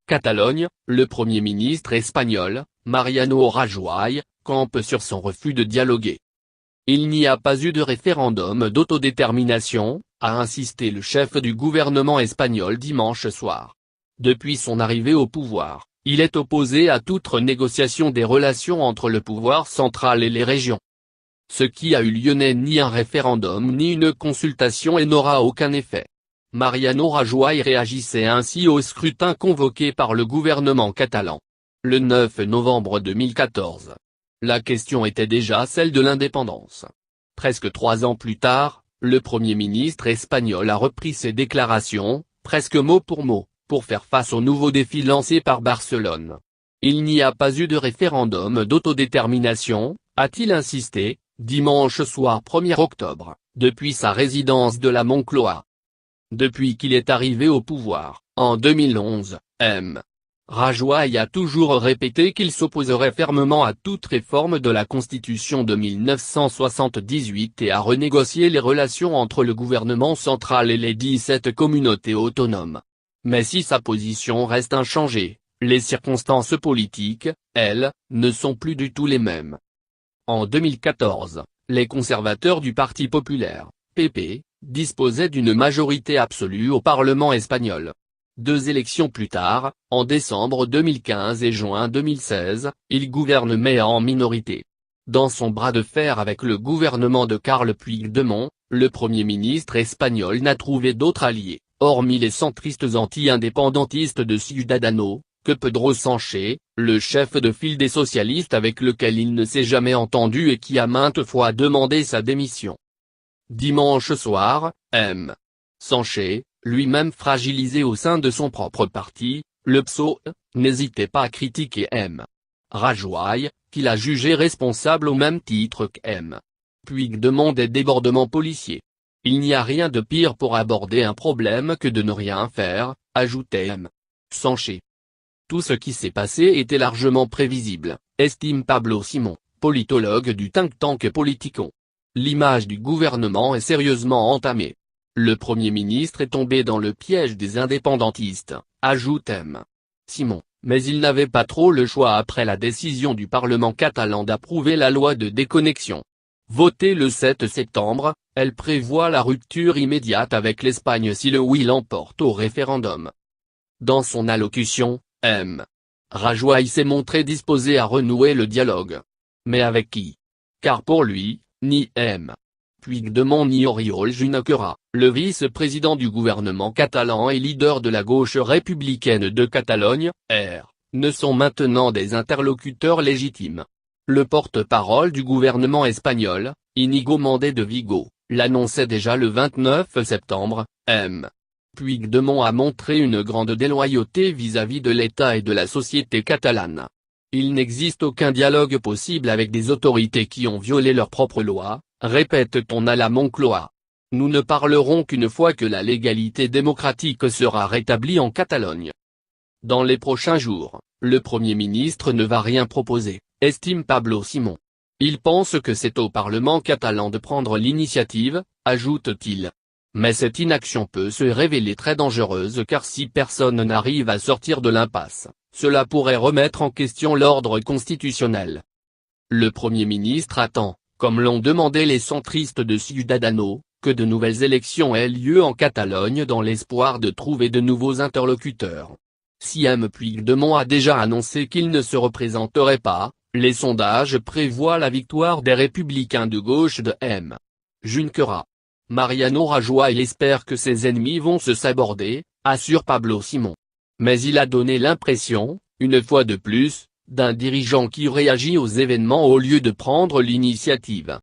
Catalogne, le Premier ministre espagnol, Mariano Rajoy, campe sur son refus de dialoguer. Il n'y a pas eu de référendum d'autodétermination, a insisté le chef du gouvernement espagnol dimanche soir. Depuis son arrivée au pouvoir, il est opposé à toute renégociation des relations entre le pouvoir central et les régions. Ce qui a eu lieu n'est ni un référendum ni une consultation et n'aura aucun effet. Mariano Rajoy réagissait ainsi au scrutin convoqué par le gouvernement catalan. Le 9 novembre 2014. La question était déjà celle de l'indépendance. Presque 3 ans plus tard, le Premier ministre espagnol a repris ses déclarations, presque mot, pour faire face aux nouveaux défis lancés par Barcelone. Il n'y a pas eu de référendum d'autodétermination, a-t-il insisté, dimanche soir 1er octobre, depuis sa résidence de la Moncloa. Depuis qu'il est arrivé au pouvoir, en 2011, Rajoy a toujours répété qu'il s'opposerait fermement à toute réforme de la Constitution de 1978 et à renégocier les relations entre le gouvernement central et les 17 communautés autonomes. Mais si sa position reste inchangée, les circonstances politiques, elles, ne sont plus du tout les mêmes. En 2014, les conservateurs du Parti populaire, PP, disposaient d'une majorité absolue au Parlement espagnol. 2 élections plus tard, en décembre 2015 et juin 2016, ils gouvernent mais en minorité. Dans son bras de fer avec le gouvernement de Carles Puigdemont, le Premier ministre espagnol n'a trouvé d'autre allié, hormis les centristes anti-indépendantistes de Ciudadanos, que Pedro Sánchez, le chef de file des socialistes avec lequel il ne s'est jamais entendu et qui a maintes fois demandé sa démission. Dimanche soir, Sánchez, lui-même fragilisé au sein de son propre parti, le PSOE, n'hésitait pas à critiquer Rajoy, qu'il a jugé responsable au même titre que Puigdemont des débordements policiers. Il n'y a rien de pire pour aborder un problème que de ne rien faire, ajoutait Sánchez. Tout ce qui s'est passé était largement prévisible, estime Pablo Simón, politologue du think tank Politico. L'image du gouvernement est sérieusement entamée. Le Premier ministre est tombé dans le piège des indépendantistes, ajoute Simón, mais il n'avait pas trop le choix après la décision du Parlement catalan d'approuver la loi de déconnexion. Votée le 7 septembre, elle prévoit la rupture immédiate avec l'Espagne si le oui l'emporte au référendum. Dans son allocution, Rajoy s'est montré disposé à renouer le dialogue. Mais avec qui? Car pour lui, ni Puigdemont ni Oriol Junqueras, le vice-président du gouvernement catalan et leader de la gauche républicaine de Catalogne, ne sont maintenant des interlocuteurs légitimes. Le porte-parole du gouvernement espagnol, Íñigo Méndez de Vigo, l'annonçait déjà le 29 septembre, Puigdemont a montré une grande déloyauté vis-à-vis de l'État et de la société catalane. Il n'existe aucun dialogue possible avec des autorités qui ont violé leurs propres lois, répète-t-on à la Moncloa. Nous ne parlerons qu'une fois que la légalité démocratique sera rétablie en Catalogne. Dans les prochains jours, le Premier ministre ne va rien proposer, estime Pablo Simón. Il pense que c'est au Parlement catalan de prendre l'initiative, ajoute-t-il. Mais cette inaction peut se révéler très dangereuse car si personne n'arrive à sortir de l'impasse, cela pourrait remettre en question l'ordre constitutionnel. Le Premier ministre attend, comme l'ont demandé les centristes de Ciudadanos, que de nouvelles élections aient lieu en Catalogne dans l'espoir de trouver de nouveaux interlocuteurs. Si Puigdemont a déjà annoncé qu'il ne se représenterait pas, les sondages prévoient la victoire des républicains de gauche de Junqueras. Mariano Rajoy espère que ses ennemis vont se saborder, assure Pablo Simón. Mais il a donné l'impression, une fois de plus, d'un dirigeant qui réagit aux événements au lieu de prendre l'initiative.